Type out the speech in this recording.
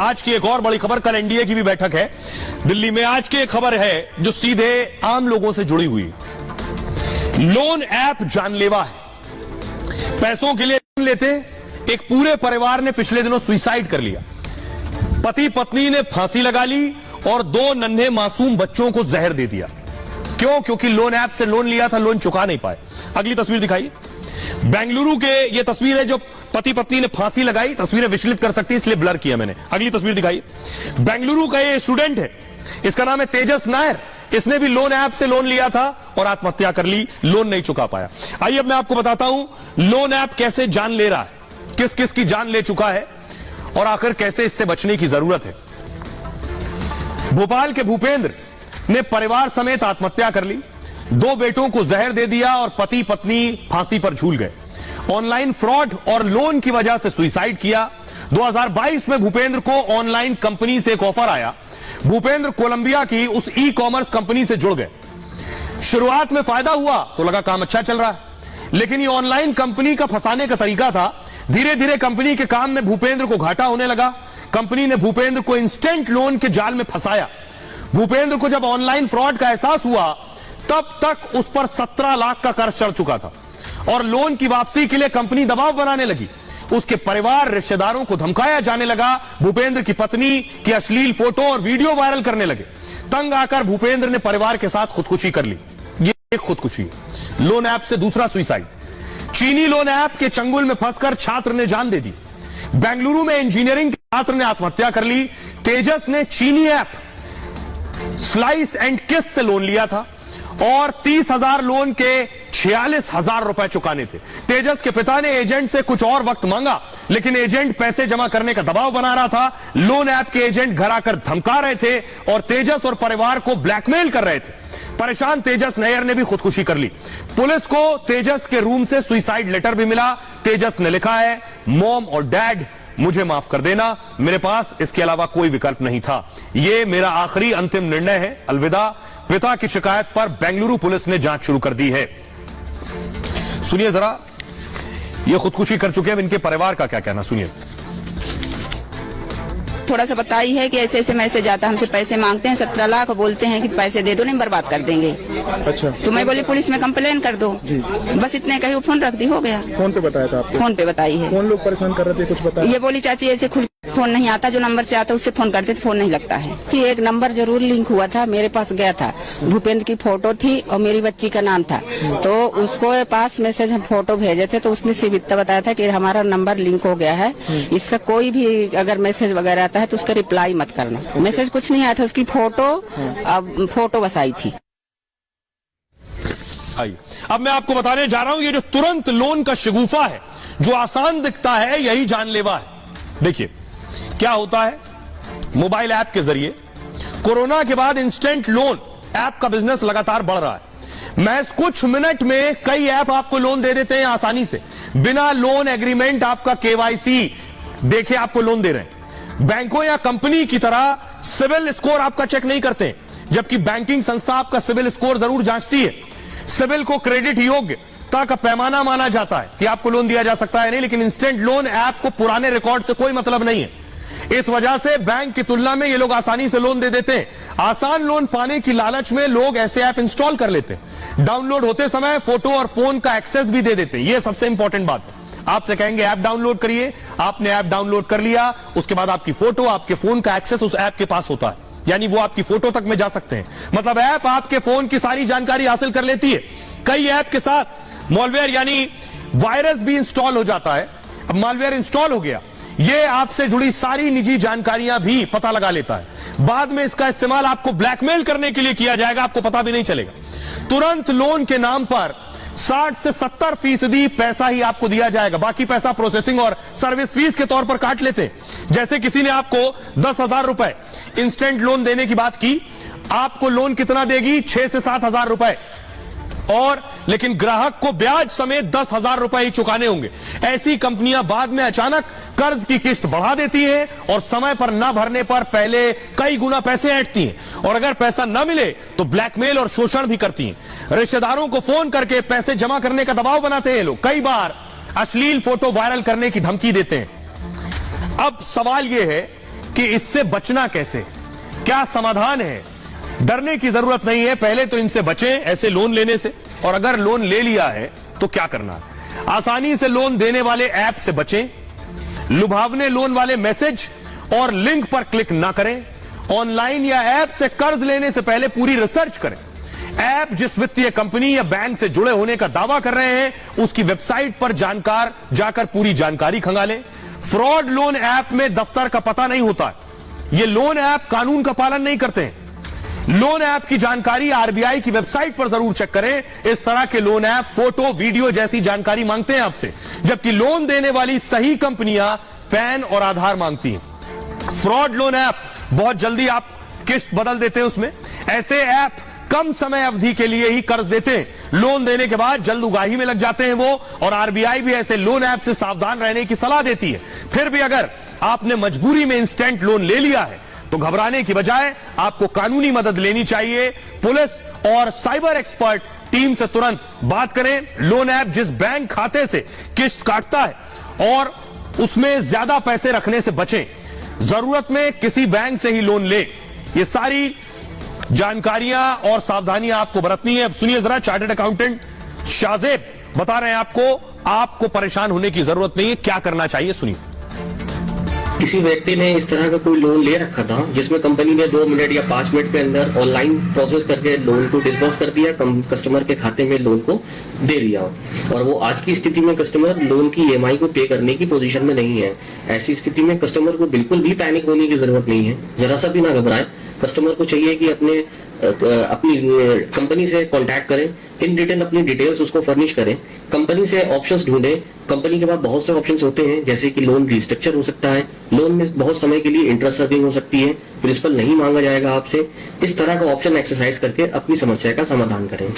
आज की एक और बड़ी खबर, कल एनडीए की भी बैठक है दिल्ली में। आज की एक खबर है जो सीधे आम लोगों से जुड़ी हुई। लोन ऐप जानलेवा है, पैसों के लिए लोन लेते। एक पूरे परिवार ने पिछले दिनों सुसाइड कर लिया। पति पत्नी ने फांसी लगा ली और 2 नन्हे मासूम बच्चों को जहर दे दिया। क्यों? क्योंकि लोन ऐप से लोन लिया था, लोन चुका नहीं पाए। अगली तस्वीर दिखाइए। बेंगलुरु के ये तस्वीर है जो पति पत्नी ने फांसी लगाई। तस्वीरें विचलित कर सकती है इसलिए ब्लर किया मैंने। अगली तस्वीर दिखाइए। बेंगलुरु का ये स्टूडेंट है, इसका नाम है तेजस नायर। इसने भी लोन ऐप से लोन लिया था और आत्महत्या कर ली, लोन नहीं चुका पाया। आइए अब मैं आपको बताता हूं लोन ऐप कैसे जान ले रहा है, किस किस की जान ले चुका है और आखिर कैसे इससे बचने की जरूरत है। भोपाल के भूपेंद्र ने परिवार समेत आत्महत्या कर ली। 2 बेटों को जहर दे दिया और पति पत्नी फांसी पर झूल गए। ऑनलाइन फ्रॉड और लोन की वजह से सुसाइड किया। 2022 में भूपेंद्र को ऑनलाइन कंपनी से एक ऑफर आया। भूपेंद्र कोलंबिया की उस ई कॉमर्स कंपनी से जुड़ गए। शुरुआत में फायदा हुआ तो लगा काम अच्छा चल रहा है, लेकिन ये ऑनलाइन कंपनी का फंसाने का तरीका था। धीरे धीरे कंपनी के काम में भूपेंद्र को घाटा होने लगा। कंपनी ने भूपेंद्र को इंस्टेंट लोन के जाल में फंसाया। भूपेंद्र को जब ऑनलाइन फ्रॉड का एहसास हुआ तब तक उस पर 17 लाख का कर्ज चढ़ चुका था और लोन की वापसी के लिए कंपनी दबाव बनाने लगी। उसके परिवार रिश्तेदारों को धमकाया जाने लगा। भूपेंद्र की पत्नी की अश्लील फोटो और वीडियो वायरल करने लगे। तंग आकर भूपेंद्र ने परिवार के साथ खुदकुशी कर ली। ये एक खुदकुशी है। लोन ऐप से दूसरा सुसाइड। चीनी लोन ऐप के चंगुल में फंसकर छात्र ने जान दे दी। बेंगलुरु में इंजीनियरिंग के छात्र ने आत्महत्या कर ली। तेजस ने चीनी ऐप स्लाइस एंड किस से लोन लिया था और 30,000 लोन के 46,000 रुपए चुकाने थे। तेजस के पिता ने एजेंट से कुछ और वक्त मांगा, लेकिन एजेंट पैसे जमा करने का दबाव बना रहा था। लोन ऐप के एजेंट घर आकर धमका रहे थे और तेजस और परिवार को ब्लैकमेल कर रहे थे। परेशान तेजस नायर ने भी खुदकुशी कर ली। पुलिस को तेजस के रूम से सुसाइड लेटर भी मिला। तेजस ने लिखा है, मॉम और डैड मुझे माफ कर देना, मेरे पास इसके अलावा कोई विकल्प नहीं था। यह मेरा आखिरी अंतिम निर्णय है, अलविदा। पिता की शिकायत पर बेंगलुरु पुलिस ने जांच शुरू कर दी है। सुनिए जरा, ये खुदकुशी कर चुके हैं, इनके परिवार का क्या कहना, सुनिए। थोड़ा सा बताई है कि ऐसे ऐसे मैसेज आता, हमसे पैसे मांगते हैं 17 लाख, बोलते हैं कि पैसे दे दो नहीं बर्बाद कर देंगे। अच्छा, तो मैं बोली पुलिस में कंप्लेन कर दो। बस इतने कही, वो फोन रख दी, हो गया। फोन पे बताया था आपको? फोन पे बताई है। कौन लोग परेशान कर रहे थे, कुछ बताया? ये बोली चाची ऐसे खुल फोन नहीं आता, जो नंबर से आता उससे फोन करते थे, फोन नहीं लगता है। कि एक नंबर जरूर लिंक हुआ था, मेरे पास गया था। भूपेंद्र की फोटो थी और मेरी बच्ची का नाम था, तो उसको पास मैसेज हम फोटो भेजे थे, तो उसने सिर्फ इतना बताया था कि हमारा नंबर लिंक हो गया है, इसका कोई भी अगर मैसेज वगैरह आता है तो उसका रिप्लाई मत करना। मैसेज कुछ नहीं आया था, उसकी फोटो बस आई थी। अब मैं आपको बताने जा रहा हूं, ये जो तुरंत लोन का शगुफा है, जो आसान दिखता है, यही जानलेवा है। देखिए क्या होता है। मोबाइल ऐप के जरिए कोरोना के बाद इंस्टेंट लोन ऐप का बिजनेस लगातार बढ़ रहा है। महज कुछ मिनट में कई ऐप आपको लोन दे देते हैं आसानी से, बिना लोन एग्रीमेंट, आपका केवाईसी देखे आपको लोन दे रहे हैं। बैंकों या कंपनी की तरह सिविल स्कोर आपका चेक नहीं करते, जबकि बैंकिंग संस्था आपका सिविल स्कोर जरूर जांचती है। सिविल को क्रेडिट योग्य का पैमाना माना जाता है कि आपको लोन दिया जा सकता है नहीं, लेकिन इंस्टेंट लोन ऐप को पुराने रिकॉर्ड से कोई मतलब नहीं है। इस वजह से बैंक की तुलना में ये लोग आसानी से लोन दे देते हैं। आसान लोन पाने की लालच में लोग ऐसे ऐप इंस्टॉल कर लेते हैं। डाउनलोड होते समय फोटो और फोन का एक्सेस भी दे देते हैं। यह सबसे इंपॉर्टेंट बात है। आपसे कहेंगे ऐप डाउनलोड करिए, आपने ऐप डाउनलोड कर लिया, उसके बाद आपकी फोटो, आपके फोन का एक्सेस उस ऐप के पास होता है, यानी वो आपकी फोटो तक में जा सकते हैं। मतलब ऐप आपके फोन की सारी जानकारी हासिल कर लेती है। कई ऐप के साथ मॉलवेयर यानी वायरस भी इंस्टॉल हो जाता है। अब मॉलवेयर इंस्टॉल हो गया, ये आपसे जुड़ी सारी निजी जानकारियां भी पता लगा लेता है। बाद में इसका इस्तेमाल आपको ब्लैकमेल करने के लिए किया जाएगा, आपको पता भी नहीं चलेगा। तुरंत लोन के नाम पर 60 से 70% पैसा ही आपको दिया जाएगा, बाकी पैसा प्रोसेसिंग और सर्विस फीस के तौर पर काट लेते हैं। जैसे किसी ने आपको 10,000 रुपए इंस्टेंट लोन देने की बात की, आपको लोन कितना देगी? 6 से 7,000 रुपए, और लेकिन ग्राहक को ब्याज समेत 10,000 रुपए ही चुकाने होंगे। ऐसी कंपनियां बाद में अचानक कर्ज की किस्त बढ़ा देती हैं और समय पर न भरने पर पहले कई गुना पैसे ऐंठती हैं, और अगर पैसा न मिले तो ब्लैकमेल और शोषण भी करती हैं। रिश्तेदारों को फोन करके पैसे जमा करने का दबाव बनाते हैं लोग, कई बार अश्लील फोटो वायरल करने की धमकी देते हैं। अब सवाल यह है कि इससे बचना कैसे, क्या समाधान है। डरने की जरूरत नहीं है, पहले तो इनसे बचें ऐसे लोन लेने से, और अगर लोन ले लिया है तो क्या करना है। आसानी से लोन देने वाले ऐप से बचें, लुभावने लोन वाले मैसेज और लिंक पर क्लिक ना करें। ऑनलाइन या ऐप से कर्ज लेने से पहले पूरी रिसर्च करें। ऐप जिस वित्तीय कंपनी या बैंक से जुड़े होने का दावा कर रहे हैं, उसकी वेबसाइट पर जाकर पूरी जानकारी खंगालें। फ्रॉड लोन ऐप में दफ्तर का पता नहीं होता है। ये लोन ऐप कानून का पालन नहीं करते हैं। लोन ऐप की जानकारी आरबीआई की वेबसाइट पर जरूर चेक करें। इस तरह के लोन ऐप फोटो, वीडियो जैसी जानकारी मांगते हैं आपसे, जबकि लोन देने वाली सही कंपनियां पैन और आधार मांगती हैं। फ्रॉड लोन ऐप बहुत जल्दी आप किस्त बदल देते हैं उसमें। ऐसे ऐप कम समय अवधि के लिए ही कर्ज देते हैं, लोन देने के बाद जल्द उगाही में लग जाते हैं वो, और आरबीआई भी ऐसे लोन ऐप से सावधान रहने की सलाह देती है। फिर भी अगर आपने मजबूरी में इंस्टेंट लोन ले लिया है तो घबराने की बजाय आपको कानूनी मदद लेनी चाहिए। पुलिस और साइबर एक्सपर्ट टीम से तुरंत बात करें। लोन ऐप जिस बैंक खाते से किस्त काटता है और उसमें ज्यादा पैसे रखने से बचें। जरूरत में किसी बैंक से ही लोन ले। ये सारी जानकारियां और सावधानियां आपको बरतनी है। अब सुनिए जरा, चार्टर्ड अकाउंटेंट शाहजेब बता रहे हैं आपको परेशान होने की जरूरत नहीं है, क्या करना चाहिए, सुनिए। किसी व्यक्ति ने इस तरह का कोई लोन ले रखा था जिसमें कंपनी ने 2 मिनट या 5 मिनट के अंदर ऑनलाइन प्रोसेस करके लोन को डिस्बर्स कर दिया, कस्टमर के खाते में लोन को दे दिया, और वो आज की स्थिति में कस्टमर लोन की ईएमआई को पे करने की पोजीशन में नहीं है। ऐसी स्थिति में कस्टमर को बिल्कुल भी पैनिक होने की जरूरत नहीं है, जरा सा भी ना घबराए। कस्टमर को चाहिए कि अपनी कंपनी से कांटेक्ट करें, इन रिटर्न अपनी डिटेल्स उसको फर्निश करें, कंपनी से ऑप्शंस ढूंढें। कंपनी के पास बहुत से ऑप्शंस होते हैं, जैसे कि लोन रिस्ट्रक्चर हो सकता है, लोन में बहुत समय के लिए इंटरेस्ट सर्विंग हो सकती है, प्रिंसिपल नहीं मांगा जाएगा आपसे। इस तरह का ऑप्शन एक्सरसाइज करके अपनी समस्या का समाधान करें।